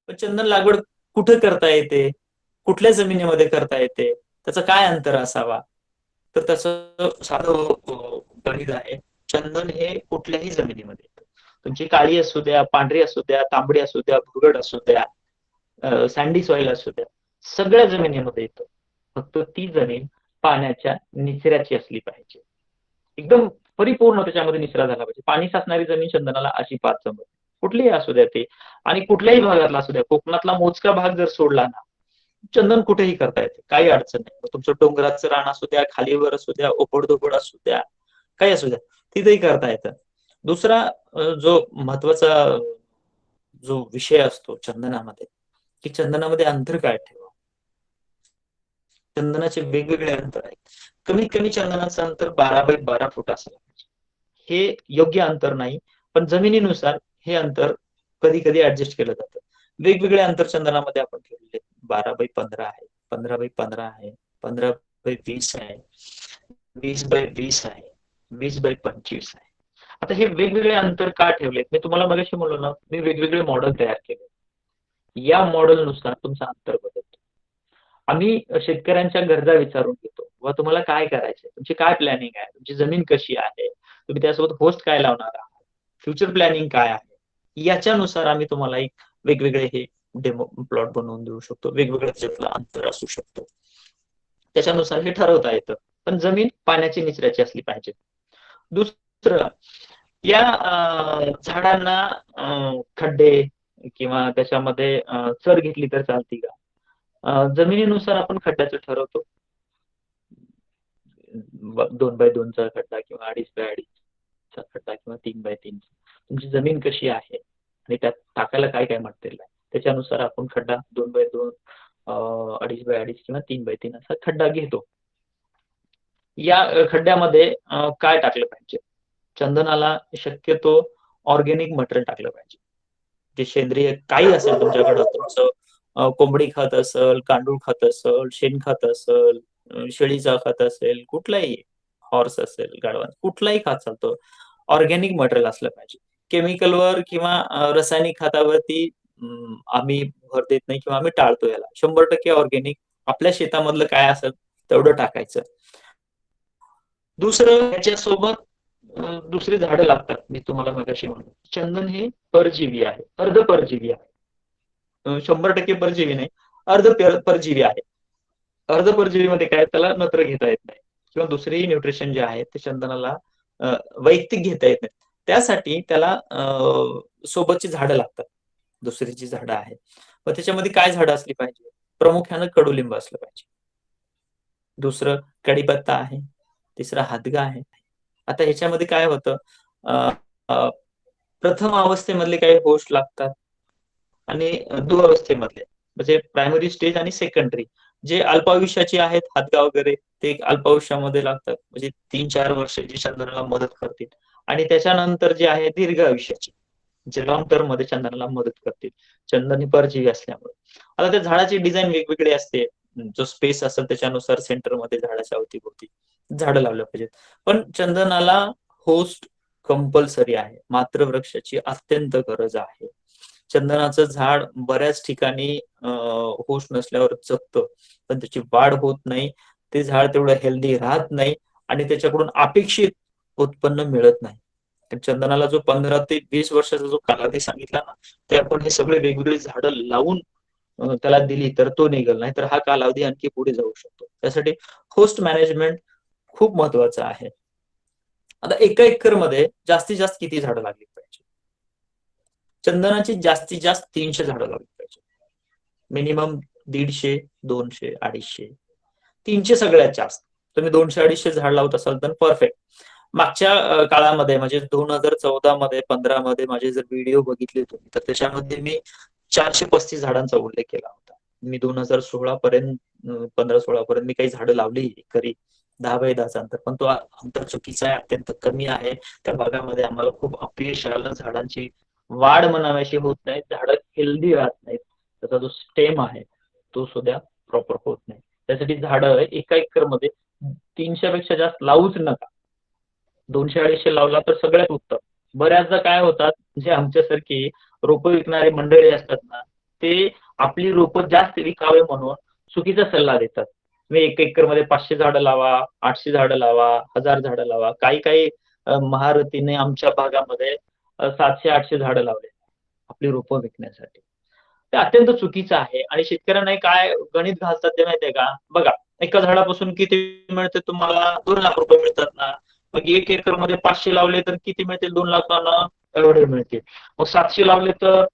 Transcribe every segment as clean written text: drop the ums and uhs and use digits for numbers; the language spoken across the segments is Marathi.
पण चंदन लागवड कुठं करता येते, कुठल्या जमिनीमध्ये करता येते, त्याचं काय अंतर असावा? तर त्याचं साधं गणित आहे. चंदन हे कुठल्याही जमिनीमध्ये येतं. तुमची काळी असू द्या, पांढरी असू द्या, तांबडी असू द्या, भुरगड असू द्या, सँडी सॉइल असू द्या, सगळ्या जमिनीमध्ये येतं. फक्त ती जमीन पाण्याच्या निचऱ्याची असली पाहिजे. एकदम परिपूर्ण त्याच्यामध्ये निचरा झाला पाहिजे. पाणी साचणारी जमीन चंदनाला अजिबात जमत नाही. कुठलीही असू द्या ते, आणि कुठल्याही भागातला असू द्या. कोकणातला मोजका भाग जर सोडला ना, चंदन कुठेही करता येते, काही अडचण नाही. मग तुमचं डोंगराचं रान असू द्या, खालीवर असू द्या, ओबडधोबड असू द्या, काही असू द्या, तिथेही करता येतं. दुसरा जो महत्वाचा जो विषय असतो चंदनामध्ये, की चंदनामध्ये अंतर काय ठेवा. चंदनाचे वेगवेगळे अंतर आहेत. कमीत कमी चंदनाचं अंतर 12 बाय 12 फूट असलं पाहिजे. हे योग्य अंतर नाही, पण जमिनीनुसार हे अंतर कधी कधी ऍडजस्ट केलं जातं. वेगवेगळे अंतर चंदनामध्ये आपण ठेवलेले 12 बाय 15 आहे, 15 बाय 15 आहे, 15 बाय 20 आहे, 20 बाय 20 आहे, 20 बाय 25 आहे. आता हे वेगवेगळे अंतर का ठेवलेत, मी तुम्हाला मगाशी म्हणलो ना, मी वेगवेगळे मॉडेल तयार केले. या मॉडेलनुसार तुमचा अंतर बदलतो. आम्ही शेतकऱ्यांच्या गरजा विचारून घेतो, व तुम्हाला काय करायचंय, तुमची काय प्लॅनिंग आहे, तुमची जमीन कशी आहे, तुम्ही त्यासोबत होस्ट काय लावणार आहात, फ्युचर प्लॅनिंग काय आहे, याच्यानुसार आम्ही तुम्हाला एक वेगवेगळे हे डेमो प्लॉट बनवून देऊ शकतो. वेगवेगळं त्यातलं अंतर असू शकतो, त्याच्यानुसार हे ठरवता येतं. पण जमीन पाण्याची निचऱ्याची असली पाहिजे. दुसरं, या झाडांना खड्डे किंवा त्याच्यामध्ये चर घेतली तर चालती का? जमिनीनुसार आपण खड्ड्याचं ठरवतो. 2 बाय 2चा खड्डा किंवा 2.5 बाय 2.5चा खड्डा किंवा 3 बाय 3. तुमची जमीन कशी आहे आणि त्यात टाकायला काय काय मटेरियल आहे, त्याच्यानुसार आपण खड्डा 2 बाय 2, 2.5 बाय 2.5 किंवा 3 बाय 3 असा खड्डा घेतो. या खड्ड्यामध्ये काय टाकलं पाहिजे? चंदनाला शक्यतो ऑर्गॅनिक मटेरियल टाकलं पाहिजे. जे सेंद्रिय काही असेल तुमच्याकडं, तुमचं कोंबडी खत असेल, गांडूळ खत असेल, शेणखत असेल, शेळीचा खत असेल, कुठलाही, हॉर्स असेल, गाढवान, कुठलाही खत चालतं. ऑर्गॅनिक मटेरियल असलं पाहिजे. केमिकलवर किंवा रासायनिक खतावरती आम्ही भर देत नाही किंवा आम्ही टाळतो याला. 100% ऑर्गॅनिक आपल्या शेतामधलं काय असेल तेवढं टाकायचं. दुसरं, ह्याच्यासोबत दुसरी झाडं लागतात. मी तुम्हाला मगाशी म्हणतो, चंदन हे परजीवी आहे, अर्ध परजीवी आहे. 100% परजीवी नाही, अर्ध परजीवी आहे. अर्ध परजीवी मध्ये काय, त्याला नत्र घेता येत नाही किंवा दुसरेही न्यूट्रिशन जे आहे ते चंदनाला वैयक्तिक घेता येत नाही. त्यासाठी त्याला सोबतची झाडं लागतात, दुसरी जी झाडं आहेत. मग त्याच्यामध्ये काय झाडं असली पाहिजे? प्रामुख्यानं कडुलिंब असलं पाहिजे. दुसरं कडीपत्ता आहे. तिसरा हादगा आहे. आता ह्याच्यामध्ये काय होतं, प्रथम अवस्थेमधले काही होस्ट लागतात आणि दुअवस्थेमधले, म्हणजे प्रायमरी स्टेज आणि सेकंडरी. जे अल्पायुष्याची आहेत, हादगा वगैरे, ते अल्पायुष्यामध्ये लागतात, म्हणजे 3-4 वर्ष जी चंदनाला मदत करतील. आणि त्याच्यानंतर जे आहे दीर्घ आयुष्याची, जे लॉंग टर्म मध्ये चंदनाला मदत करतील, चंदन ही परजीवी असल्यामुळे. आता त्या झाडाची डिझाईन वेगवेगळी असते. जो स्पेस असेल त्याच्यानुसार सेंटरमध्ये झाडाच्या अवतीभोवती झाडं लावल्या पाहिजेत. पण चंदनाला होस्ट कंपल्सरी आहे, मात्र वृक्षाची अत्यंत गरज आहे. चंदनाचं झाड बऱ्याच ठिकाणी होस्ट नसल्यावर जगतं, पण त्याची वाढ होत नाही, ते झाड तेवढं हेल्दी राहत नाही, आणि त्याच्याकडून अपेक्षित उत्पन्न मिळत नाही. चंदनाला जो 15 ते 20 वर्षाचा जो कालावधी सांगितला ना, ते आपण हे सगळे वेगवेगळी झाडं लावून त्याला दिली तर तो निघेल, नाही तर हा कालावधी आणखी पुढे जाऊ शकतो. त्यासाठी होस्ट मॅनेजमेंट खूप महत्वाचं आहे. आता एका एकर मध्ये जास्तीत जास्त किती झाडं लागली पाहिजे? चंदनाची जास्तीत जास्त 300 झाडं लागली पाहिजे. मिनिमम 150, 200, 250, 300 सगळ्यात जास्त. तुम्ही 200-250 झाड लावत असाल तर परफेक्ट. मागच्या काळामध्ये म्हणजे 2014 मध्ये, 15 मध्ये माझे जर व्हिडिओ बघितले तुम्ही, तर त्याच्यामध्ये मी 435 झाडांचा उल्लेख केला होता. मी 2016 पर्यंत, 15-16 पर्यंत मी काही झाडं लावली खरी, 10 बाय 10चं अंतर, पण तो अंतर चुकीचा आहे, अत्यंत कमी आहे. त्या भागामध्ये आम्हाला खूप अपयश आलं. झाडांची वाढ म्हणाव्याशी होत नाही, झाडं हेल्दी राहत नाहीत, त्याचा जो स्टेम आहे तो सुद्धा प्रॉपर होत नाही. त्यासाठी झाडं एका एकर मध्ये 300 पेक्षा जास्त लावूच नका. 200-250 लावला तर सगळ्यात उत्तम. बऱ्याचदा काय होतात, जे आमच्यासारखी रोपं विकणारी मंडळी असतात ना, ते आपली रोपं जास्त विकावे म्हणून चुकीचा सल्ला देतात. तुम्ही 1 एकरमध्ये 500 झाडं लावा, 800 झाडं लावा, 1000 झाडं लावा. काही काही महारथीने आमच्या भागामध्ये 700-800 झाडं लावले आपली रोपं विकण्यासाठी. ते अत्यंत चुकीचं आहे आणि शेतकऱ्यांना काय गणित घालतात ते माहितीये का? बघा, एका झाडापासून किती मिळते तुम्हाला? 2 लाख रुपये मिळतात ना. मग 1 एकरमध्ये 500 लावले तर किती मिळतील? 2 लाखांना एवढे मिळतील. मग 700 लावले तर,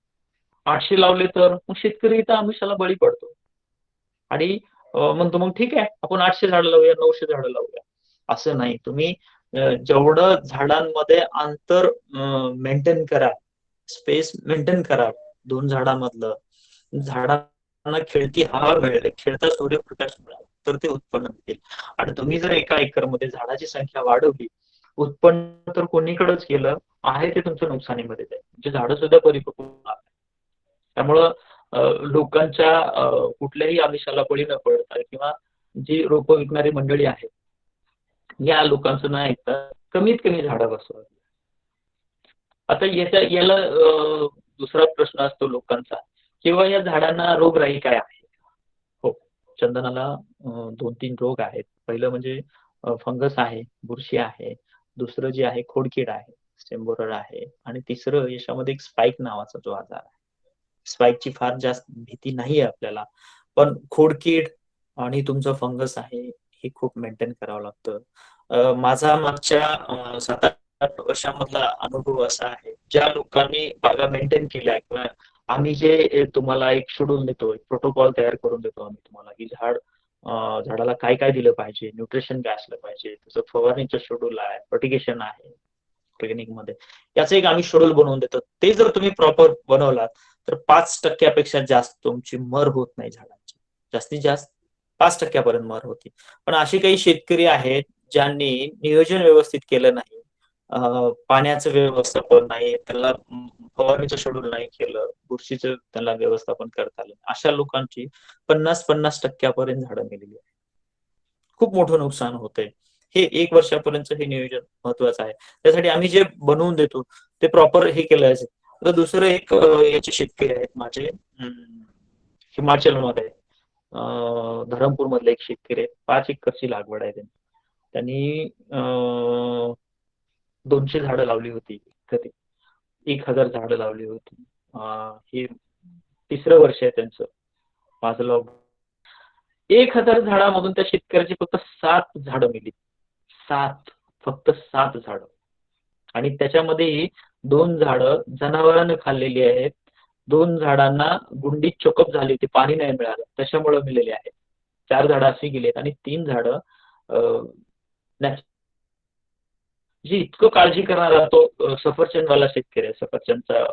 800 लावले तर, मग शेतकरी इथं आमिषाला बळी पडतो आणि म्हणतो मग ठीक आहे, आपण 800 झाडं लावूया, 900 झाडं लावूया. असं नाही. तुम्ही जेवढं झाडांमध्ये अंतर मेंटेन करा, स्पेस मेंटेन करा 2 झाडांमधलं, झाडांना खेळती हवा मिळेल, खेळता सूर्यप्रकाश मिळाला, तर ते उत्पन्न देतील. आणि तुम्ही जर एका एकरमध्ये झाडाची संख्या वाढवली, उत्पन्न तर कोणीकडेच केलं आहे ते तुमच्या नुकसानीमध्ये जाईल. म्हणजे झाडं सुद्धा परिपक्व होणार. त्यामुळं लोकांच्या कुठल्याही आमिषाला बळी न पडता किंवा जी रोपं विकणारी मंडळी आहेत, या लोकांचं न ऐकता कमीत कमी झाडं बसवा. आता याला दुसरा प्रश्न असतो लोकांचा, किंवा या झाडांना रोगराई काय आहे? हो, चंदनाला 2-3 रोग आहेत. पहिलं म्हणजे फंगस आहे, बुरशी आहे. दुसरं जे आहे खोडकीड आहे, स्टेम बोरर आहे आणि तिसरं याच्यामध्ये एक स्पाइक नावाचा जो आजार आहे. स्पाइकची फार जास्त भीती नाहीये आपल्याला, पण खोडकीड आणि तुमचं फंगस आहे हे खूप मेंटेन करावं लागतं. माझा मागच्या 7-8 वर्षामधला अनुभव असा आहे, ज्या लोकांनी बागा मेंटेन केल्या किंवा आम्ही जे तुम्हाला एक शेड्यूल देतो, एक प्रोटोकॉल तयार करून देतो आम्ही तुम्हाला, की झाडाला काय काय दिलं पाहिजे, न्यूट्रिशन काय असलं पाहिजे, त्याचं फवारणीचं शेड्यूल आहे, फर्टिगेशन आहे मध्ये, याचं एक आम्ही शेड्यूल बनवून देतो. ते जर तुम्ही प्रॉपर बनवलात तर 5% जास्त तुमची मर होत नाही झाडांची. जास्तीत जास्त 5% मर होती. पण असे काही शेतकरी आहेत ज्यांनी नियोजन व्यवस्थित केलं नाही, पाण्याचं व्यवस्थापन नाही, त्याला फवारणीचं शेड्यूल नाही केलं, बुरशीचं त्याला व्यवस्थापन करता आलं, अशा लोकांची 50-50% झाडं मेलेली आहेत. खूप मोठं नुकसान होतंय. हे 1 वर्षापर्यंत हे नियोजन महत्वाचं आहे. त्यासाठी आम्ही जे बनवून देतो ते प्रॉपर हे केलं असेल. आता दुसरं एक याचे शेतकरी आहेत माझे हिमाचलमध्ये, धरमपूर मधले एक शेतकरी आहेत. 5 एकरची लागवड आहे त्यांची. त्यांनी 200 झाडं लावली होती कधी, 1000 झाडं लावली होती. हे 3रं वर्ष आहे त्यांचं. माझं लॉकडाऊन 1000 झाडामधून त्या शेतकऱ्याची फक्त 7 झाडं मेली. 7, फक्त 7 झाडं. आणि त्याच्यामध्ये 2 झाडं जनावरांनी खाल्लेली आहेत. 2 झाडांना गुंडी चोकअप झाली होती, पाणी नाही मिळालं, त्याच्यामुळे मेलेली आहेत. 4 झाडं अशी गेली आणि 3 झाडं जी इतकं काळजी करणारा तो सफरचंदवाला शेतकरी आहे, सफरचंदचा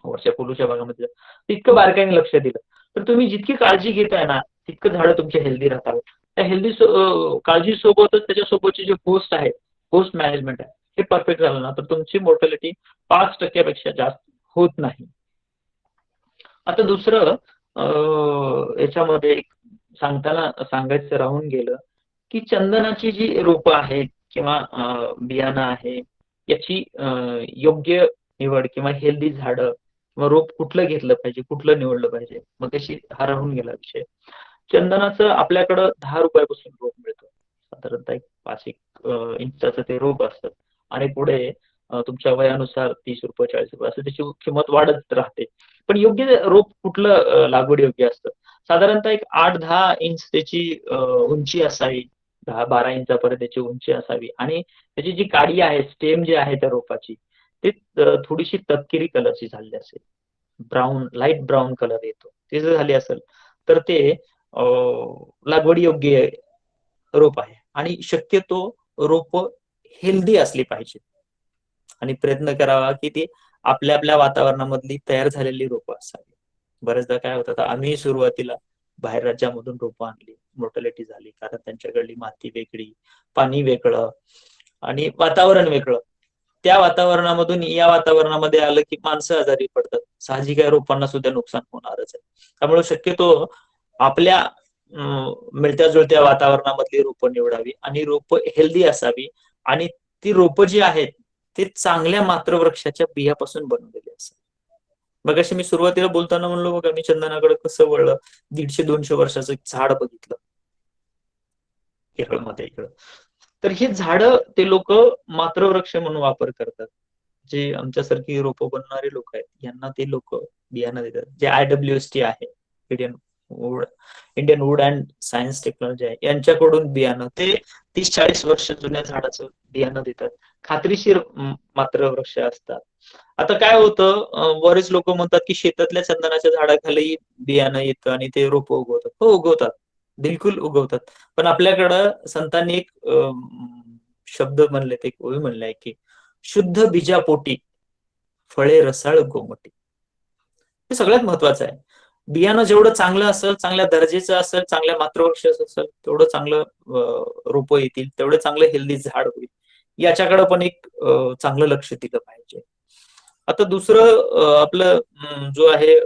वरच्या कोलूच्या भागामध्ये इतकं बारकाईने लक्ष दिलं, तर तुम्ही जितकी काळजी घेताय ना तितकं झाडं तुमचे हेल्दी राहतात. त्या हेल्दी काळजी सोबतच त्याच्यासोबतचे जे होस्ट आहे, होस्ट मॅनेजमेंट आहे, हे परफेक्ट झालं ना तर तुमची मोर्टॅलिटी 5% जास्त होत नाही. आता दुसरं याच्यामध्ये सांगताना सांगायचं राहून गेलं, की चंदनाची जी रोपं आहेत किंवा बियाणं आहे, याची योग्य निवड किंवा हेल्दी झाडं किंवा रोप कुठलं घेतलं पाहिजे, कुठलं निवडलं पाहिजे, मग तशी हा राहून गेला विषय. चंदनाचं आपल्याकडं 10 रुपयापासून रोप मिळतं. साधारणतः एक 5 इंचाचं ते रोप असतं आणि पुढे तुमच्या वयानुसार 30 रुपये, 40 रुपये असं त्याची किंमत वाढत राहते. पण योग्य रोप कुठलं लागवड योग्य असतं? साधारणतः एक 8-10 इंच त्याची उंची असावी. 10-12 इंचापर्यंत त्याची उंची असावी आणि त्याची जी काडी आहे, स्टेम जी आहे त्या रोपाची, ती थोडीशी तपकिरी कलरची झालेली असेल. लाईट ब्राऊन कलर येतो. ते जर झाली असेल तर ते लागवड योग्य रोप आहे. आणि शक्यतो रोप हेल्दी असली पाहिजे आणि प्रयत्न करावा की ती आपल्या आपल्या वातावरणामधली तयार झालेली रोपं असावी. बरेचदा काय होतं, आता आम्ही सुरुवातीला बाहेर राज्यामधून रोपं आणली, मोर्टॅलिटी झाली, कारण त्यांच्याकडली माती वेगळी, पाणी वेगळं आणि वातावरण वेगळं. त्या वातावरणामधून या वातावरणामध्ये आलं की माणसं आजारी पडतात. साहजिक आहे, रोपांना सुद्धा नुकसान होणारच आहे. त्यामुळे शक्यतो आपल्या मिळत्या जुळत्या वातावरणामधली रोपं निवडावी आणि रोपं हेल्दी असावी आणि ती रोपं जी आहेत ते चांगल्या मात्रवृक्षाच्या बियापासून बनवलेली असावी. मगाशी मी सुरुवातीला बोलताना म्हणलो बघा, मी चंदनाकडे कसं वळलं, 150-200 वर्षाचं एक झाड बघितलं केरळमध्ये इकडं. तर हे झाड ते लोक मात्रवृक्ष म्हणून वापर करतात. जे आमच्यासारखी रोपं बनवणारे लोक आहेत, यांना ते लोक बियाणं देतात. जे IWST आहे, Indian wood Indian wood and science technology आहे, यांच्याकडून बियाणं ते 30-40 वर्ष जुन्या झाडाचं बियाणं देतात. खात्रीशीर मात्र वृक्ष असतात. आता काय होतं, बरेच लोक म्हणतात की शेतातल्या चंदनाच्या झाडाखाली बियाणं येतं आणि ते रोप उगवतात. हो, उगवतात, बिलकुल उगवतात. पण आपल्याकडं संतांनी एक शब्द म्हणलेत, एक ओळी म्हणलाय की शुद्ध बीजापोटी फळे रसाळ गोमटी. हे सगळ्यात महत्वाचं आहे. बियाणं जेवढं चांगलं असेल, चांगल्या दर्जाचं असेल, चांगल्या मातृवृक्ष असेल, तेवढं चांगलं रोप येतील, तेवढं चांगलं हेल्दी झाड होईल. याच्याकडे पण एक चांगलं लक्ष दिलं पाहिजे. आता दुसरं आपलं जो आहे,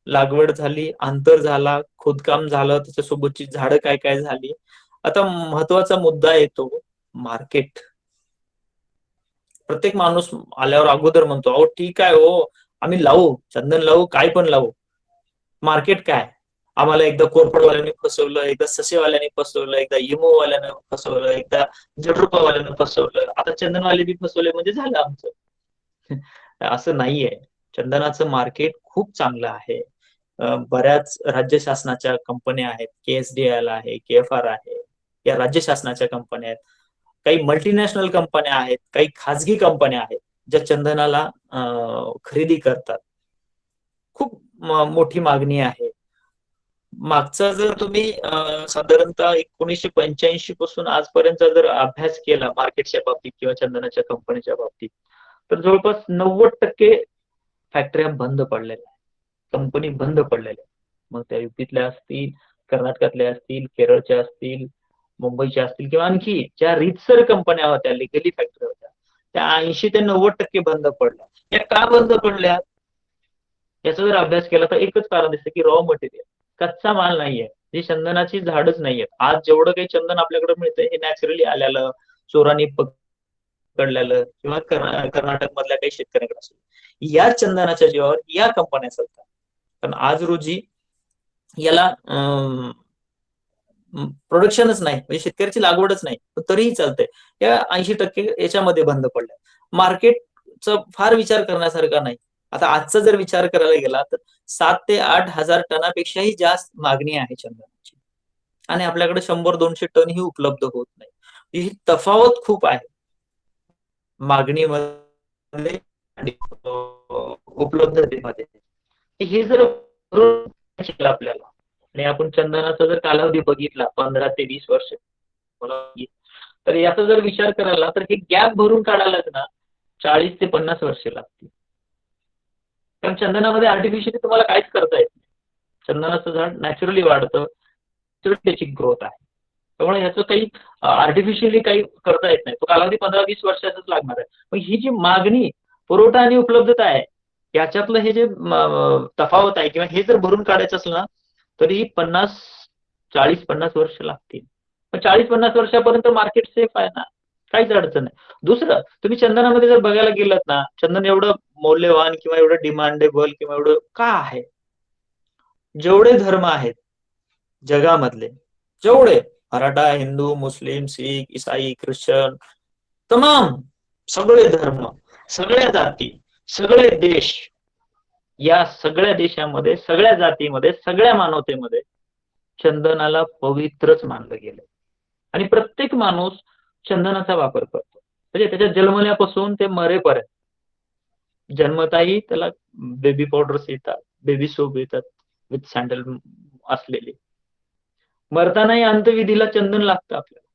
लागवड झाली, अंतर झाला, खोदकाम झालं, त्याच्यासोबतची झाडं काय काय झाली. आता महत्वाचा मुद्दा येतो मार्केट. प्रत्येक माणूस आल्यावर अगोदर म्हणतो, अहो ठीक आहे हो, आम्ही लावू, चंदन लावू, काय पण लावू, मार्केट काय. आम्हाला एकदा कोरफडवाल्यांनी फसवलं, एकदा ससेवाल्यांनी फसवलं, एकदा इमोवाल्यानं फसवलं, एकदा जडरुपावाल्यानं फसवलं, आता चंदनवाले बी फसवले म्हणजे झालं आमचं. असं नाहीये. चंदनाचं मार्केट खूप चांगलं आहे. बऱ्याच राज्य शासनाच्या कंपन्या आहेत, KSDL आहे, KFR आहे, या राज्य शासनाच्या कंपन्या आहेत. काही मल्टीनॅशनल कंपन्या आहेत, काही खाजगी कंपन्या आहेत, ज्या चंदनाला खरेदी करतात. खूप मोठी मागणी आहे. मागचा जर तुम्ही साधारणतः 1985 पासून आजपर्यंत जर अभ्यास केला मार्केटच्या बाबतीत किंवा चंदनाच्या कंपनीच्या बाबतीत, तर जवळपास 90% फॅक्टऱ्या बंद पडलेल्या, कंपनी बंद पडलेल्या. मग त्या युपीतल्या असतील, कर्नाटकातल्या असतील, केरळच्या असतील, मुंबईच्या असतील, किंवा आणखी ज्या रीतसर कंपन्या होत्या, लिगली फॅक्टरी होत्या, त्या 80 ते 90% बंद पडल्या. या का बंद पडल्या, याचा जर अभ्यास केला तर एकच कारण दिसतं की रॉ मटेरियल, कच्चा माल नाहीये. जी चंदनाची झाडच नाहीयेत. आज जेवढं काही चंदन आपल्याकडे मिळतंय हे नॅचरली आलेलं, चोरांनी पकडलेलं, किंवा कर्नाटक मधल्या काही शेतकऱ्यांकडे असेल, या चंदनाच्या जीवावर या कंपन्या चालतात. पण आज रोजी याला प्रोडक्शनच नाही, म्हणजे शेतकऱ्याची लागवडच नाही, तरीही चालतंय. या 80% याच्यामध्ये बंद पडल्या. मार्केटचा फार विचार करण्यासारखा नाही. आता आजचा जर विचार करायला गेला तर 7 ते 8 हजार टनापेक्षाही जास्त मागणी आहे चंदनाची, आणि आपल्याकडे 100-200 टन ही उपलब्ध होत नाही. ही तफावत खूप आहे मागणीमध्ये आणि उपलब्धतेमध्ये. हे जर आपल्याला, आणि आपण चंदनाचा जर कालावधी बघितला 15 ते 20 वर्ष, तर याचा जर विचार करायला तर हे गॅप भरून काढायलाच ना 40 ते 50 वर्ष लागतील. कारण चंदनामध्ये आर्टिफिशियली तुम्हाला काहीच करता येत नाही. चंदनाचं झाड नॅचरली वाढतं, त्याची ग्रोथ आहे. त्यामुळे ह्याचं काही आर्टिफिशियली काही करता येत नाही. तो कालावधी 15-20 वर्षाचाच लागणार आहे. पण ही जी मागणी, पुरवठा आणि उपलब्धता आहे, याच्यातलं हे जे तफावत आहे, किंवा हे जर भरून काढायचं असेल ना, तरी 40-50 वर्ष लागतील. पण 40-50 वर्षापर्यंत मार्केट सेफ आहे ना, काहीच अडचण नाही. दुसरं, तुम्ही चंदनामध्ये जर बघायला गेलात ना, चंदन एवढं मौल्यवान किंवा एवढं डिमांडेबल किंवा एवढं का आहे, जेवढे धर्म आहेत जगामधले, जेवढे मराठा, हिंदू, मुस्लिम, शीख, ईसाई, ख्रिश्चन, तमाम सगळे धर्म, सगळ्या जाती, सगळे देश, या सगळ्या देशामध्ये, सगळ्या जातीमध्ये, सगळ्या मानवतेमध्ये चंदनाला पवित्रच मानलं गेलं. आणि प्रत्येक माणूस चंदनाचा वापर करतो, म्हणजे त्याच्या जन्मल्यापासून ते मरेपर्यंत. जन्मताही त्याला बेबी पावडर्स येतात, बेबी सोप येतात विथ सँडल असलेले. मरतानाही अंत्यविधीला चंदन लागतं आपल्याला.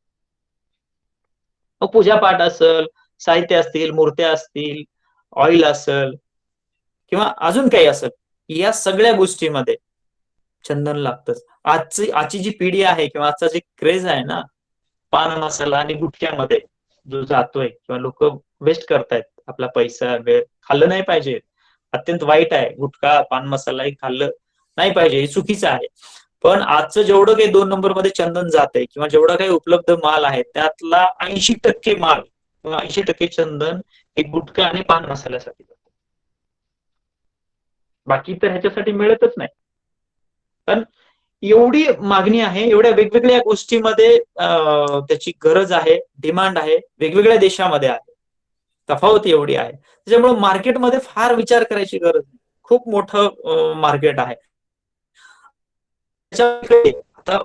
मग पूजापाठ असेल, साहित्य असतील, मूर्त्या असतील, ऑइल असेल, किंवा अजून काही असेल, या सगळ्या गोष्टीमध्ये चंदन लागतंच. आजची जी पिढी आहे, किंवा आजचा जे क्रेज आहे ना पान मसाला आणि गुटख्यामध्ये, जो जातोय, किंवा लोक वेस्ट करतायत आपला पैसा, वेळ, खाल्लं नाही पाहिजे, अत्यंत वाईट आहे. गुटखा, पान मसालाही खाल्लं नाही पाहिजे, हे चुकीचं आहे. पण आजचं जेवढं काही 2 नंबर मध्ये चंदन जात आहे, किंवा जेवढा काही उपलब्ध माल आहे, त्यातला 80% माल किंवा 80% चंदन हे गुटखा आणि पान मसाल्यासाठी जातं. बाकी तर ह्याच्यासाठी मिळतच नाही. पण एवढी मागणी आहे, एवढ्या वेगवेगळ्या गोष्टीमध्ये त्याची गरज आहे, डिमांड आहे, वेगवेगळ्या देशामध्ये आहे, तफावत एवढी आहे. त्याच्यामुळे मार्केटमध्ये फार विचार करायची गरज नाही. खूप मोठं मार्केट आहे. आता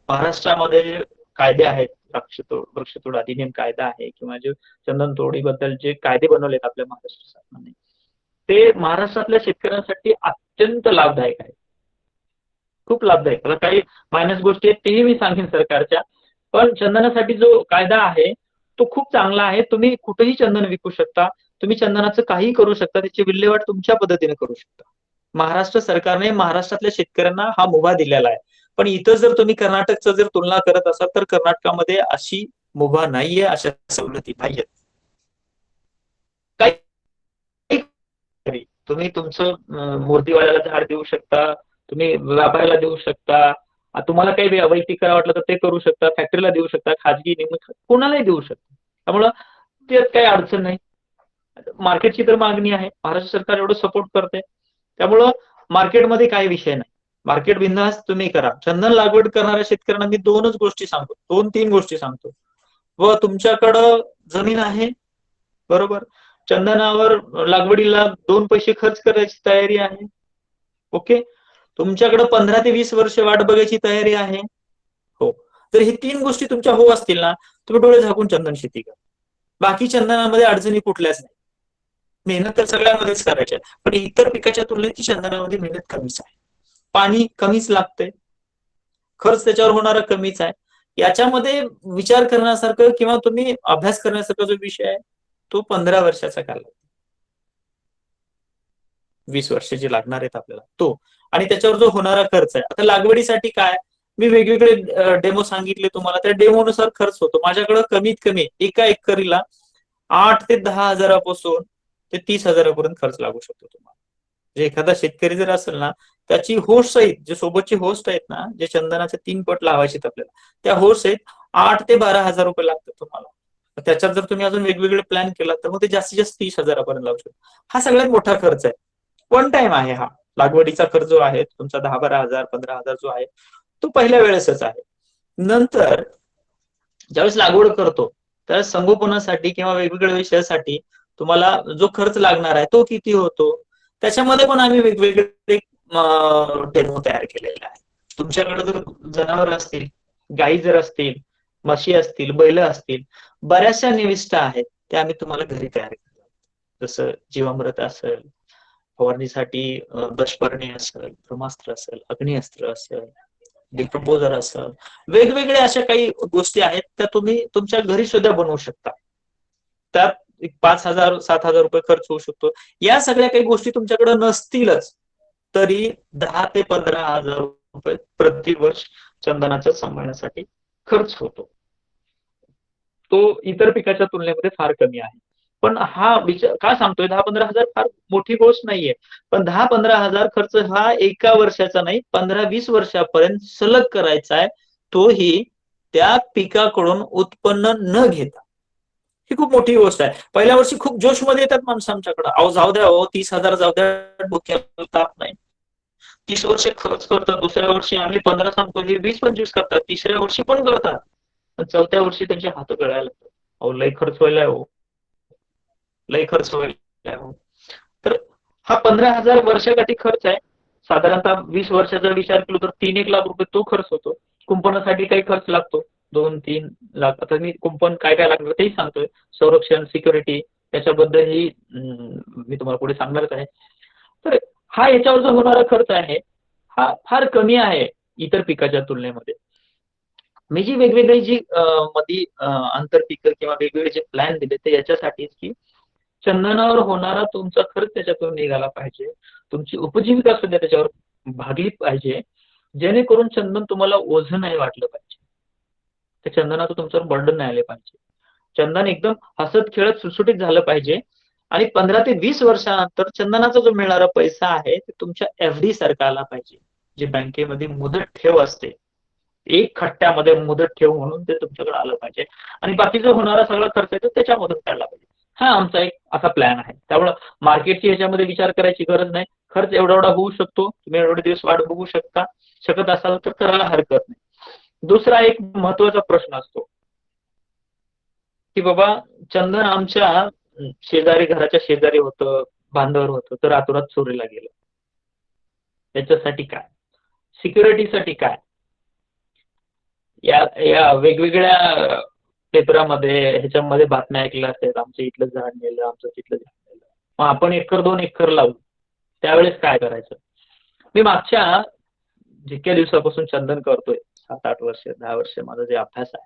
महाराष्ट्रामध्ये जे कायदे आहेत, वृक्षतोड अधिनियम कायदा आहे किंवा जे चंदन तोडीबद्दल जे कायदे बनवलेत आपल्या महाराष्ट्र शासनाने, ते महाराष्ट्रातल्या शेतकऱ्यांसाठी अत्यंत लाभदायक आहे. खूप लाभदायक. आता काही मायनस गोष्टी आहेत तेही मी सांगेन सरकारच्या, पण चंदनासाठी जो कायदा आहे तो खूप चांगला आहे. तुम्ही कुठेही चंदन विकू शकता, तुम्ही चंदनाचं काहीही करू शकता, त्याची विल्हेवाट तुमच्या पद्धतीने करू शकता. महाराष्ट्र सरकारने महाराष्ट्रातल्या शेतकऱ्यांना हा मुभा दिलेला आहे. पण इथं जर तुम्ही कर्नाटकचं जर तुलना करत असाल तर कर्नाटकामध्ये अशी मुभा नाहीये, अशा सवलती नाहीयेत. काही तुम्ही तुमचं मूर्तीवाल्याला झाड देऊ शकता, तुम्ही व्यापाऱ्याला देऊ शकता, तुम्हाला काही वैयक्तिक करावं वाटलं तर ते करू शकता, फॅक्टरीला देऊ शकता, खाजगी कोणालाही देऊ शकता. त्यामुळं त्यात काही अडचण नाही. मार्केटची तर मागणी आहे, महाराष्ट्र सरकार एवढं सपोर्ट करते, त्यामुळं मार्केटमध्ये काही विषय नाही. मार्केट बिंदास तुम्ही करा. चंदन लागवड करणाऱ्या शेतकऱ्यांना मी दोनच गोष्टी सांगतो, 2-3 गोष्टी सांगतो. व तुमच्याकडं जमीन आहे, बरोबर, चंदनावर लागवडीला 2 पैसे खर्च करायची तयारी आहे, ओके, तुमच्याकडे 15 ते 20 वर्ष वाट बघायची तयारी आहे, हो, तर ही 3 गोष्टी तुमच्या हो असतील ना, तुम्ही डोळे झाकून चंदन शेती करा. बाकी चंदनामध्ये अडचणी कुठल्याच नाही. मेहनत तर सगळ्यामध्येच करायची आहे, पण इतर पिकाच्या तुलनेत चंदनामध्ये मेहनत कमीच आहे, पाणी कमीच लागतंय, खर्च त्याच्यावर होणारा कमीच आहे. याच्यामध्ये विचार करण्यासारखं किंवा तुम्ही अभ्यास करण्यासारखा जो विषय आहे तो 15 वर्षाचा कालावधी, 20 वर्ष जे लागणार आहेत आपल्याला तो, आणि त्याच्यावर जो होणारा खर्च आहे. आता लागवडीसाठी काय, मी वेगवेगळे डेमो सांगितले तुम्हाला, त्या डेमोनुसार खर्च होतो. माझ्याकडे कमीत कमी एका एकरीला 8 ते 10 हजारापासून ते 30 हजारापर्यंत खर्च लागू शकतो तुम्हाला. जे एखादा शेतकरी जर असेल ना, त्याची होस्ट सहित, जे सोबतची होस्ट आहेत ना, जे चंदनाचे 3 पट लावायचे आपल्याला, त्या होस्ट सहित 8 ते 12 हजार रुपये लागतात तुम्हाला. त्याच्यात जर तुम्ही अजून वेगवेगळे प्लॅन केला तर मग ते जास्तीत जास्त 30 हजारापर्यंत लागू शकतो. हा सगळ्यात मोठा खर्च आहे. वन टाइम आहे हा. लागवडीचा खर्च जो आहे तुमचा 10-12 हजार 15 हजार जो आहे तो पहिल्या वेळेसच आहे. नंतर ज्यावेळेस लागवड करतो त्यावेळेस संगोपनासाठी किंवा वेगवेगळ्या विषयासाठी तुम्हाला जो खर्च लागणार आहे तो किती होतो, त्याच्यामध्ये पण आम्ही वेगवेगळे डेमो तयार केलेले आहे. तुमच्याकडे जर जनावर असतील, गायी जर असतील, म्हशी असतील, बैल असतील, बऱ्याचशा निविष्ठा आहेत त्या आम्ही तुम्हाला घरी तयार करतो. जसं जीवामृत असेल, फवारणीसाठी दशपर्णी असेल, ब्रह्मास्त्र असेल, अग्निअस्त्र असेल, डिकम्पोजर असेल, वेगवेगळ्या अशा काही गोष्टी आहेत त्या तुम्ही तुमच्या घरी सुद्धा बनवू शकता. त्यात 5,000-7,000 रुपये खर्च होऊ शकतो. या सगळ्या काही गोष्टी तुमच्याकडे नसतीलच तरी 10 ते 15 हजार रुपये प्रतिवर्ष चंदनाच्या सांभाळण्यासाठी खर्च होतो. तो इतर पिकाच्या तुलनेमध्ये फार कमी आहे. पण हा विचार का सांगतोय, 10-15 हजार फार मोठी गोष्ट नाहीये, पण 10-15 हजार खर्च हा एका वर्षाचा नाही, 15-20 वर्षापर्यंत सलग करायचा आहे, तोही त्या पिकाकडून उत्पन्न न घेता. ही खूप मोठी गोष्ट आहे. पहिल्या वर्षी खूप जोशमध्ये येतात माणसं आमच्याकडे, अहो जाऊ द्या, 30 हजार जाऊ द्या, डोक्याला ताप नाही. 30 वर्ष खर्च करतात, दुसऱ्या वर्षी आम्ही 15 सांगतो, हे 20-25 करतात, तिसऱ्या वर्षी पण करतात, चौथ्या वर्षी त्यांचे हात गळायला लागतात. अहो लय खर्च व्हायला हो, लय खर्च व्हायला हो. तर हा 15 हजार वर्षाकाठी खर्च आहे. साधारणतः 20 वर्षाचा विचार केला तर 3-1 लाख रुपये तो खर्च होतो. कुंपणासाठी काही खर्च लागतो 2-3 लाख. आता मी कुंपण काय काय लागणार तेही सांगतोय, संरक्षण, सिक्युरिटी, त्याच्याबद्दलही मी तुम्हाला पुढे सांगणारच आहे. तर हा याच्यावर जो होणारा खर्च आहे हा फार कमी आहे इतर पिकाच्या तुलनेमध्ये. मी जी वेगवेगळी जी मध्ये आंतरपिक किंवा वेगवेगळे जे प्लॅन दिले ते याच्यासाठीच की चंदनावर होणारा तुमचा खर्च त्याच्यातून निघाला पाहिजे, तुमची उपजीविका सुद्धा त्याच्यावर भागली पाहिजे, जेणेकरून चंदन तुम्हाला ओझं नाही वाटलं पाहिजे, त्या चंदनाचं तुमच्यावर बर्डन नाही आले पाहिजे. चंदन एकदम हसत खेळत सुटसुटीत झालं पाहिजे. आणि 15 ते 20 वर्षानंतर चंदनाचा जो मिळणारा पैसा आहे ते तुमच्या एफडी सारखा आला पाहिजे, जे बँकेमध्ये मुदत ठेव असते, एक खट्ट्यामध्ये मुदत ठेव म्हणून ते तुमच्याकडे आलं पाहिजे. आणि बाकीचा होणारा सगळा खर्च आहे तो त्याच्यामधून काढला पाहिजे. हा आमचा एक असा प्लॅन आहे. त्यामुळं मार्केटची ह्याच्यामध्ये विचार करायची गरज नाही. खर्च एवढा एवढा होऊ शकतो, तुम्ही एवढे दिवस वाट बघू शकता, शकत असाल तर करायला हरकत नाही. दुसरा एक महत्वाचा प्रश्न असतो की बाबा चंदन आमच्या शेजारी, घराच्या शेजारी होतं, बांधावर होतं, तर रातोरात चोरीला गेलं. त्याच्यासाठी काय, सिक्युरिटीसाठी काय, या या वेगवेगळ्या पेपरामध्ये ह्याच्यामध्ये बातम्या ऐकल्या असतात, आमच्या इथलं झाड नेलं, आमचं तिथलं झाड नेलं. मग आपण एकर 2 एकर लावू, त्यावेळेस काय करायचं. मी मागच्या जितक्या दिवसापासून चंदन करतोय, 7-8 वर्ष 10 वर्ष माझा जे अभ्यास आहे,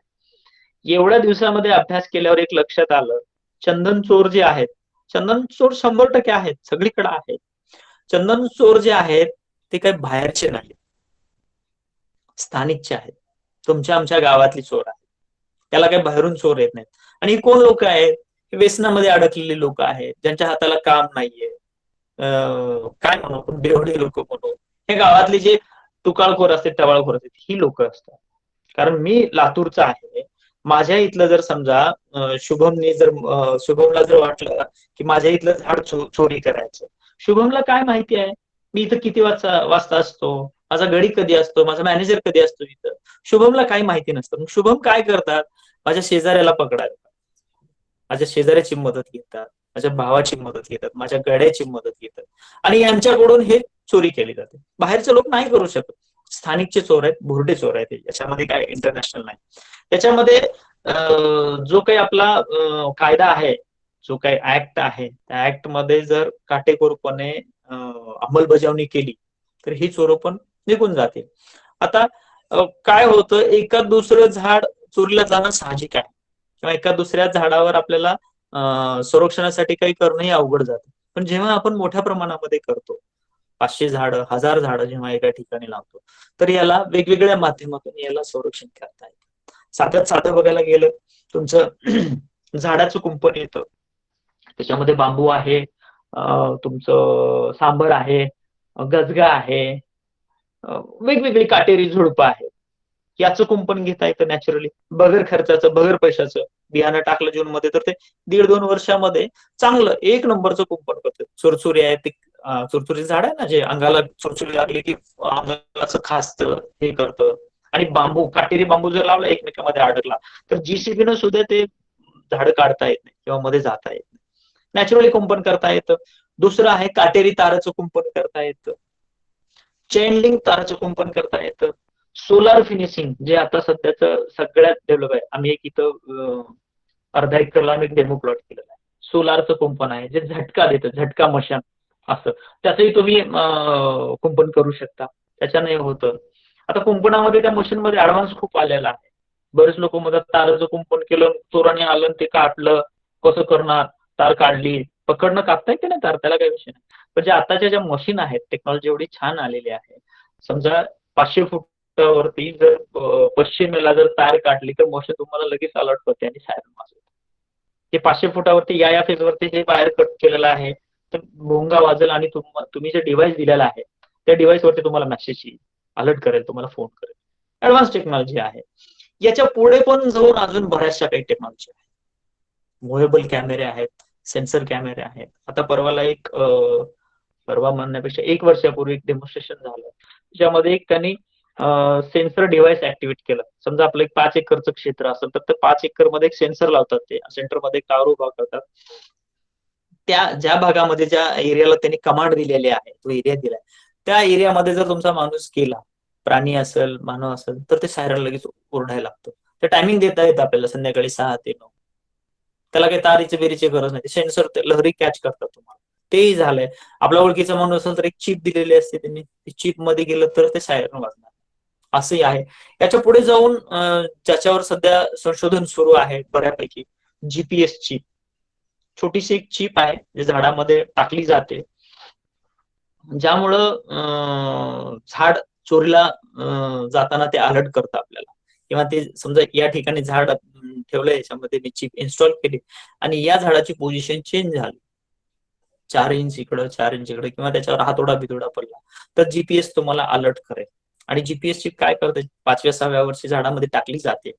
एवढ्या दिवसामध्ये अभ्यास केल्यावर एक लक्षात आलं, चंदन चोर जे आहेत, चंदन चोर 100% आहेत, सगळीकडे आहेत. चंदन चोर जे आहेत ते काही बाहेरचे नाहीत, स्थानिकचे आहेत. तुमच्या आमच्या गावातली चोर आहेत, त्याला काही बाहेरून चोर येत नाहीत. आणि कोण लोक आहेत, व्यसनामध्ये अडकलेली लोक आहेत, ज्यांच्या हाताला काम नाहीये, काय म्हणू आपण, बेवडे लोक म्हणू, हे गावातले जे तुकाळखोर असतात, टवाळखोर असतात, ही लोक असतात. कारण मी लातूरचा आहे, माझ्या इथलं जर समजा शुभमने जर शुभमला जर वाटलं की माझ्या इथलं झाड चोरी करायचं, शुभमला काय माहिती आहे मी इथं किती वाजता असतो, माझा गडी कधी असतो, माझा मॅनेजर कधी असतो इथं, शुभमला काही माहिती नसतं. मग शुभम काय करतात, माझ्या शेजाऱ्याला पकडायला, माझ्या शेजाऱ्याची मदत घेतात, माझ्या भावाची मदत घेतात, माझ्या गड्याची मदत घेतात, आणि यांच्याकडून हे चोरी केली जाते. बाहेरचे लोक नाही करू शकत, स्थानिकचे चोर आहेत, भुरटे चोर आहेत, याच्यामध्ये काय इंटरनॅशनल नाही. त्याच्यामध्ये जो काही आपला कायदा आहे, जो काही ऍक्ट आहे, त्या ऍक्ट मध्ये जर काटेकोरपणे अंमलबजावणी केली तर ही चोर पण निघून जाते. आता काय होतं, एखाद दुसरं झाड चोरीला जाणं साहजिक आहे, किंवा एका दुसऱ्या झाडावर आपल्याला संरक्षणासाठी काही करणंही अवघड जातं. पण जेव्हा आपण मोठ्या प्रमाणामध्ये करतो, 500 झाडं 1000 झाडं जेव्हा एका ठिकाणी लावतो, तर याला वेगवेगळ्या माध्यमातून याला संरक्षण करता येतं. साध्यात साधं बघायला गेलं, तुमचं झाडाचं कुंपण येतं, त्याच्यामध्ये बांबू आहे, तुमचं सांबर आहे, गजगा आहे, वेगवेगळी काटेरी झुडपं आहेत, याचं कुंपण घेता येतं नॅचरली, बगर खर्चाचं, बगर पैशाचं. बियाणं टाकलं जून मध्ये तर ते 1.5-2 वर्षामध्ये चांगलं एक नंबरचं कुंपण करतं. चुरचुरी आहे, ते चुरचुरी झाड आहे ना, जे अंगाला चुरचुरी लागली की अंगाचं खासतं, हे करतं. आणि बांबू, काटेरी बांबू जर लावला एकमेकांमध्ये अडकला तर जीसीबीनं सुद्धा ते झाड काढता येत नाही किंवा मध्ये जाता येत नाही. नॅचरली कुंपण करता येतं. दुसरं आहे काटेरी ताराचं कुंपण करता येतं, चेन लिंक ताराचं कुंपण करता येतं, सोलार फिनिशिंग जे आता सध्याचं सगळ्यात डेव्हलप आहे. आम्ही एक इथं अर्धा एकरला आम्ही डेमो प्लॉट केलेला आहे. सोलारचं कुंपण आहे, जे झटका देतं, झटका मशान असं, त्याचंही तुम्ही कुंपण करू शकता, त्याच्याने होतं. आता कुंपणामध्ये त्या मशीनमध्ये ऍडव्हान्स खूप आलेला आहे. बरेच लोक म्हणतात ताराचं कुंपण केलं, चोराने आलं ते काढलं, कसं करणार, तार काढली, पकडणं कापता येते ना तार, त्याला काही विषय नाही. पण जे आताच्या ज्या मशीन आहेत, टेक्नॉलॉजी एवढी छान आलेली आहे, समजा 500 फुटावरती जर पश्चिमेला जर तार काढली तर मशीन तुम्हाला लगेच अलर्ट करते आणि सायरन वाजवते. ते 500 फुटावरती या फेजवरती हे वायर कट केलेलं आहे, तर भोंगा वाजेल आणि तुम्ही जे डिव्हाइस दिलेला आहे त्या डिव्हाइस वरती तुम्हाला मेसेज येईल, अलर्ट करेल, तुम्हाला फोन करेल. ऍडव्हान्स टेक्नॉलॉजी आहे. याच्या पुढे पण जाऊन अजून बऱ्याचशा काही टेक्नॉलॉजी आहे. मुव्हेबल कॅमेरे आहेत, सेन्सर कॅमेरे आहेत. आता परवा म्हणण्यापेक्षा 1 वर्षापूर्वी एक डेमॉन्स्ट्रेशन झालं, ज्यामध्ये एक त्यांनी सेन्सर डिव्हाइस ऍक्टिव्हेट केलं. समजा आपलं एक 5 एकरचं क्षेत्र असेल तर ते 5 एकर मध्ये एक सेन्सर लावतात, ते सेंटरमध्ये एक टावर उभा करतात. त्या ज्या भागामध्ये, ज्या एरियाला त्यांनी कमांड दिलेली आहे, तो एरिया दिलाय, त्या एरियामध्ये जर तुमचा माणूस गेला, प्राणी असेल मानव असेल, तर ते सायरन लगेच ओरडायला लागतं. ते टायमिंग देता येतं आपल्याला, संध्याकाळी 6 ते 9. त्याला काही तारीचे बेरीची गरज नाही, सेन्सर लहरी कॅच करतात तुम्हाला. तेही झालंय. आपल्या ओळखीचा माणूस असेल तर एक चिप दिलेली असते त्यांनी, चिप मध्ये गेलं तर ते सायरन वाजणार, असंही आहे. याच्या पुढे जाऊन ज्याच्यावर सध्या संशोधन सुरू आहे बऱ्यापैकी, जीपीएस चिप, छोटीशी एक चिप आहे जी झाडामध्ये टाकली जाते, ज्यामुळं झाड चोरीला जाताना ते अलर्ट करतं आपल्याला. किंवा ते समजा या ठिकाणी झाड ठेवलंय, याच्यामध्ये मी चिप इन्स्टॉल केली आणि या झाडाची पोझिशन चेंज झाली, 4 इंच इकडं 4 इंच इकडे, किंवा त्याच्यावर हातोडा बितोडा पडला, तर जीपीएस तुम्हाला अलर्ट करेल. आणि जीपीएस चिप काय करते, 5व्या 6व्या वर्षी झाडामध्ये टाकली जाते,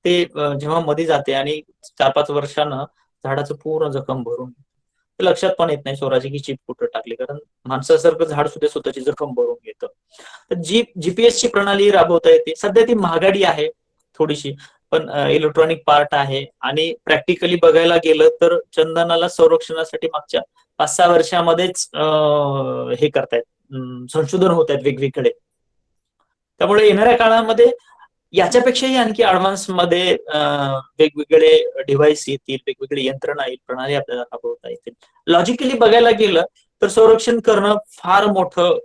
ते जेव्हा मध्ये जाते आणि 4-5 वर्षानं झाडाचं पूर्ण जखम भरून. लक्षात पण येत नाही स्वराची की चिप कुठं टाकली, कारण माणसासारखं झाड सुद्धा स्वतःची जखम भरून घेतं. तर जीपीएस ची प्रणाली राबवता येते. सध्या ती महागडी आहे थोडीशी, पण इलेक्ट्रॉनिक पार्ट आहे. आणि प्रॅक्टिकली बघायला गेलं तर चंदनाला संरक्षणासाठी मागच्या 5-6 वर्षामध्येच हे करतायत, संशोधन होत आहेत वेगवेगळे. त्यामुळे येणाऱ्या काळामध्ये याच्यापेक्षाही आणखी ऍडव्हान्स मध्ये वेगवेगळे डिव्हाइस येतील, वेगवेगळे यंत्रणा येईल, प्रणाली आपल्याला राबवता येतील. लॉजिकली बघायला गेलं तर संरक्षण करणं फार मोठं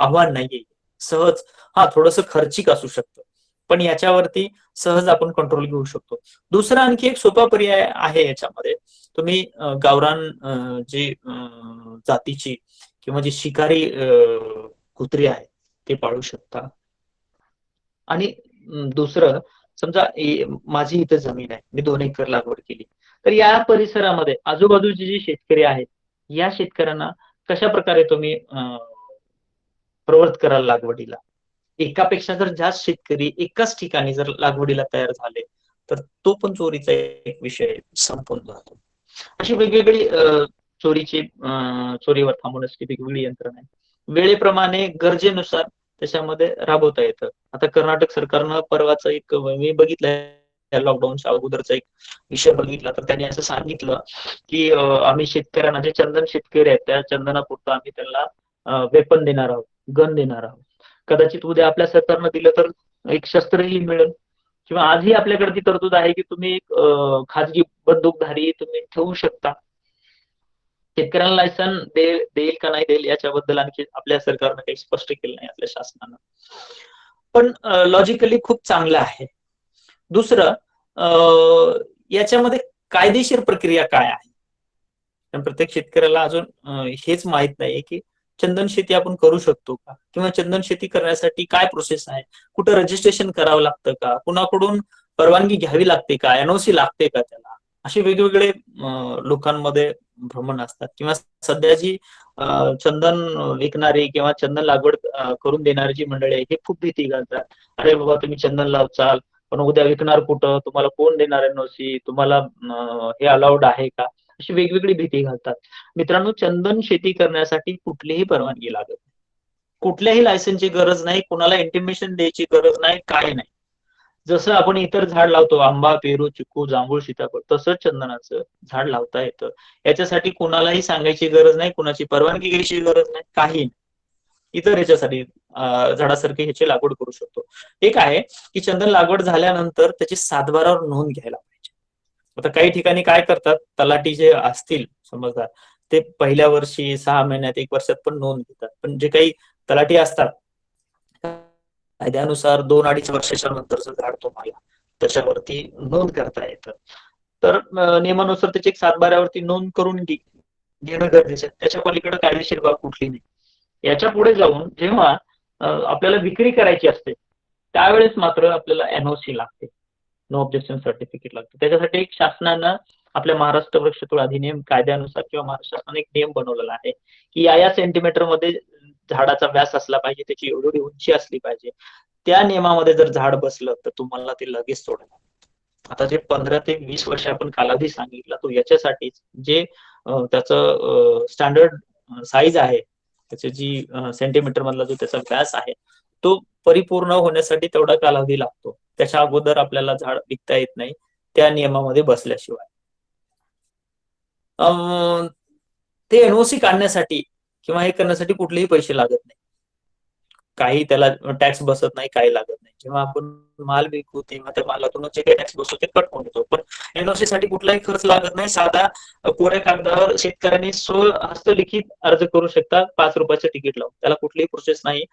आव्हान नाहीये. सहज, हा थोडंसं खर्चिक असू शकतं, पण याच्यावरती सहज आपण कंट्रोल घेऊ शकतो. दुसरा आणखी एक सोपा पर्याय आहे याच्यामध्ये. तुम्ही गावरान जी जातीची किंवा जी शिकारी कुत्री आहे ते पाळू शकता. आणि दुसरं, समजा माझी इथं जमीन आहे, मी 2 एकर लागवड केली, तर या परिसरामध्ये आजूबाजूचे जे शेतकरी आहेत, या शेतकऱ्यांना कशा प्रकारे तुम्ही प्रवृत्त कराल लागवडीला. एकापेक्षा जर जास्त शेतकरी एकाच ठिकाणी जर लागवडीला तयार झाले, तर तो पण चोरीचा एक विषय संपून जातो. अशी वेगवेगळी चोरीवर थांबवण्यासाठी वेगवेगळी यंत्रणा आहे. वेळेप्रमाणे गरजेनुसार त्याच्यामध्ये राबवता येतं. आता कर्नाटक सरकारनं परवाचा एक मी बघितलंय, लॉकडाऊनच्या अगोदरचा एक विषय बघितला, तर त्यांनी असं सांगितलं की आम्ही शेतकऱ्यांना, जे चंदन शेतकरी आहेत त्या चंदनापुरतं आम्ही त्यांना वेपन देणार आहोत, गन देणार आहोत. कदाचित उद्या आपल्या सरकारनं दिलं तर एक शस्त्रही मिळेल. किंवा आजही आपल्याकडे ती तरतूद आहे की तुम्ही एक खाजगी बंदूकधारी तुम्ही ठेवू शकता. शेतकऱ्यांना लायसन देईल का नाही देईल याच्याबद्दल आणखी आपल्या सरकारनं काही स्पष्ट केलं नाही, आपल्या शासनानं. पण लॉजिकली खूप चांगलं आहे. दुसरं, याच्यामध्ये कायदेशीर प्रक्रिया काय आहे. पण प्रत्येक शेतकऱ्याला अजून हेच माहित नाही की चंदन शेती आपण करू शकतो का, किंवा चंदन शेती करण्यासाठी काय प्रोसेस आहे, कुठं रजिस्ट्रेशन करावं लागतं का, कुणाकडून परवानगी घ्यावी लागते का, एनओसी लागते का त्याला. असे वेगवेगळे लोकांमध्ये भ्रमण असतात. किंवा सध्या जी चंदन विकणारी किंवा चंदन लागवड करून देणारी जी मंडळी आहे, हे खूप भीती घालतात. अरे बाबा तुम्ही चंदन लावचाल, पण उद्या विकणार कुठं, तुम्हाला कोण देणार एनओसी, तुम्हाला हे अलाउड आहे का, अशी वेगवेगळी भीती घालतात. मित्रांनो, चंदन शेती करण्यासाठी कुठलीही परवानगी लागत नाही, कुठल्याही लायसन्सची गरज नाही, कुणाला इंटिमेशन द्यायची गरज नाही, काय नाही. जसं आपण इतर झाड लावतो, आंबा, पेरू, चिकू, जांभूळ, सीताफळ, तसंच चंदनाचं झाड लावता येतं. याच्यासाठी कुणालाही सांगायची गरज नाही, कुणाची परवानगी घ्यायची गरज नाही, काही. इतर ह्याच्यासाठी झाडासारखी ह्याची लागवड करू शकतो. एक आहे की चंदन लागवड झाल्यानंतर त्याची सातबारावर नोंद घ्यायला पाहिजे. आता काही ठिकाणी काय करतात, तलाठी जे असतील समजदार, ते पहिल्या वर्षी, 6 महिन्यात, 1 वर्षात पण नोंद घेतात. पण जे काही तलाठी असतात, कायद्यानुसार 2-2.5 वर्षाच्या नंतरचं झाड तुम्हाला त्याच्यावरती नोंद करता येतं. तर नियमानुसार त्याची एक 7-12वरती नोंद करून घेणं गरजेचं आहे. त्याच्या पलीकडे कायदेशीर बाब कुठली नाही. याच्या पुढे जाऊन जेव्हा आपल्याला विक्री करायची असते, त्यावेळेस मात्र आपल्याला एनओसी लागते, नो ऑब्जेक्शन सर्टिफिकेट लागतं. त्याच्यासाठी एक शासनानं आपल्या महाराष्ट्र वृक्षतोड अधिनियम कायद्यानुसार किंवा महाराष्ट्र शासनाने एक नियम बनवलेला आहे की या सेंटीमीटर मध्ये झाडाचा व्यास असला पाहिजे, त्याची एवढी उंची असली पाहिजे. त्या नियमामध्ये जर झाड बसलं तर तुम्हाला ते लगेच तोडायला. आता जे 15 ते 20 वर्ष आपण कालावधी सांगितला, तो याच्यासाठीच जे त्याचं स्टँडर्ड साईज आहे, त्याची जी सेंटीमीटर मधला जो त्याचा व्यास आहे, तो परिपूर्ण होण्यासाठी तेवढा कालावधी लागतो. त्याच्या अगोदर आपल्याला झाड विकता येत नाही त्या नियमामध्ये बसल्याशिवाय. ते एनओसी काढण्यासाठी किंवा हे करण्यासाठी कुठलेही पैसे लागत नाही, काही त्याला टॅक्स बसत नाही, काही लागत नाही. जेव्हा आपण माल विकू तेव्हा त्या मालातून जे काही टॅक्स बसतो ते कट होऊन येतो. पण एनओसी साठी कुठलाही खर्च लागत नाही. साधा कोऱ्या कागदावर शेतकऱ्यांनी हस्तलिखित अर्ज करू शकतात, 5 रुपयाचं तिकीट लावून. त्याला कुठलीही प्रोसेस नाही.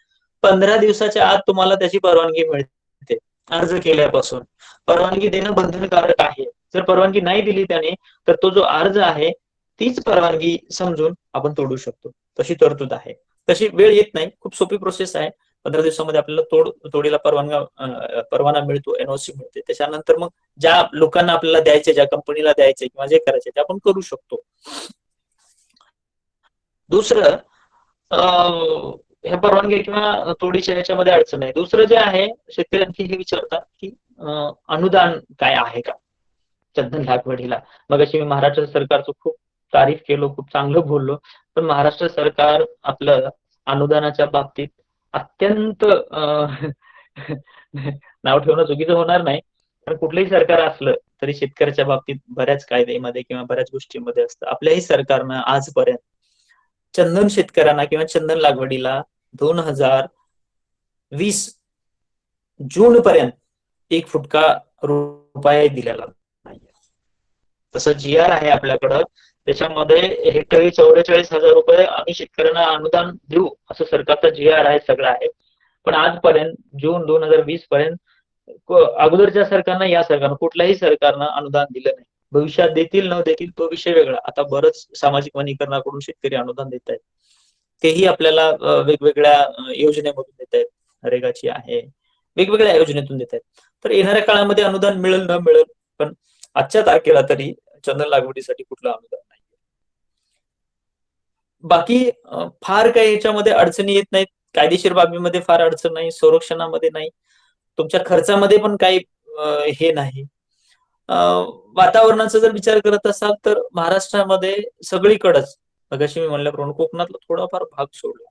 15 दिवसाच्या आत तुम्हाला त्याची परवानगी मिळते अर्ज केल्यापासून. परवानगी देणं बंधनकारक आहे. जर परवानगी नाही दिली त्याने, तर तो जो अर्ज आहे तीच परवानगी समजून आपण तोडू शकतो. तशी तरतूद आहे. तशी वेळ येत नाही, खूप सोपी प्रोसेस आहे. 15 दिवसामध्ये आपल्याला तोडीला परवाना मिळतो, एनओसी मिळते. त्याच्यानंतर मग ज्या लोकांना आपल्याला द्यायचे, ज्या कंपनीला द्यायचे किंवा जे करायचे ते आपण करू शकतो. दुसरं, ह्या परवानगी किंवा तोडीच्या ह्याच्यामध्ये अडचण आहे. दुसरं जे आहे, शेतकऱ्यांची हे विचारतात की अनुदान काय आहे का. चंदन लागवडीला. मगाशी मी महाराष्ट्र सरकारचं खूप तारीफ केलो, खूप चांगलं बोललो, पण महाराष्ट्र सरकार आपलं अनुदानाच्या बाबतीत अत्यंत नाव ठेवणं चुकीचं होणार नाही, पण कुठलंही सरकार असलं तरी शेतकऱ्याच्या बाबतीत बऱ्याच कायद्यामध्ये किंवा बऱ्याच गोष्टींमध्ये असतं. आपल्याही सरकारनं आजपर्यंत चंदन शेतकऱ्यांना किंवा चंदन लागवडीला 2020 जून पर्यंत एक फुटका रुपया दिलेला नाही. तसं जी आर आहे आपल्याकडं, त्याच्यामध्ये हेक्टरी 44,000 रुपये आम्ही शेतकऱ्यांना अनुदान देऊ असं सरकारचा जी आर आहे, सगळं आहे. पण आजपर्यंत जून 2020 पर्यंत अगोदरच्या सरकारनं, या सरकारनं, कुठल्याही सरकारनं अनुदान दिलं नाही. भविष्यात देतील न देतील तो विषय वेगळा. आता बरंच सामाजिक वनीकरणाकडून शेतकरी अनुदान देत आहेत, तेही आपल्याला वेगवेगळ्या योजनेमधून देत आहेत. नरेगाची आहे, वेगवेगळ्या योजनेतून देत आहेत. तर येणाऱ्या काळामध्ये अनुदान मिळेल न मिळेल, पण आजच्या तारखेला तरी चंदन लागवडीसाठी कुठलं अनुदान नाही. बाकी फार काही याच्यामध्ये अडचणी येत नाहीत. कायदेशीर बाबीमध्ये फार अडचण नाही, संरक्षणामध्ये नाही, तुमच्या खर्चामध्ये पण काही हे नाही. वातावरणाचा जर विचार करत असाल तर महाराष्ट्रामध्ये सगळीकडेच, मगाशी मी म्हणल्याप्रमाणे कोकणातला थोडाफार भाग सोडला,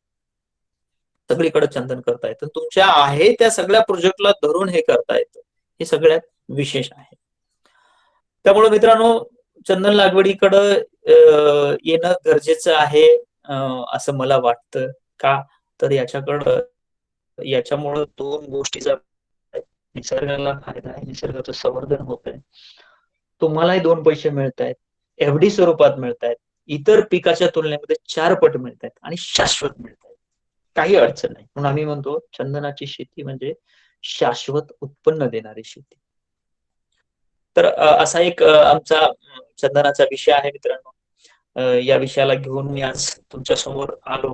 सगळीकडे चंदन करता येतं. तुमच्या आहे त्या सगळ्या प्रोजेक्टला धरून हे करता येतं, हे सगळ्यात विशेष आहे. त्यामुळे मित्रांनो, चंदन लागवडीकडं येणं गरजेचं आहे असं मला वाटतं. का तर याच्यामुळं दोन गोष्टीचा निसर्गाला फायदा आहे, निसर्गाचं संवर्धन होत आहे, तुम्हालाही दोन पैसे मिळत आहेत, एफडी स्वरूपात मिळत आहेत, इतर पिकाच्या तुलनेमध्ये 4 पट मिळत आहेत आणि शाश्वत मिळत आहेत. काही अडचण नाही. म्हणून आम्ही म्हणतो चंदनाची शेती म्हणजे शाश्वत उत्पन्न देणारी शेती. तर असा एक आमचा चंदनाचा विषय आहे मित्रांनो. या विषयाला घेऊन मी आज तुमच्या समोर आलो.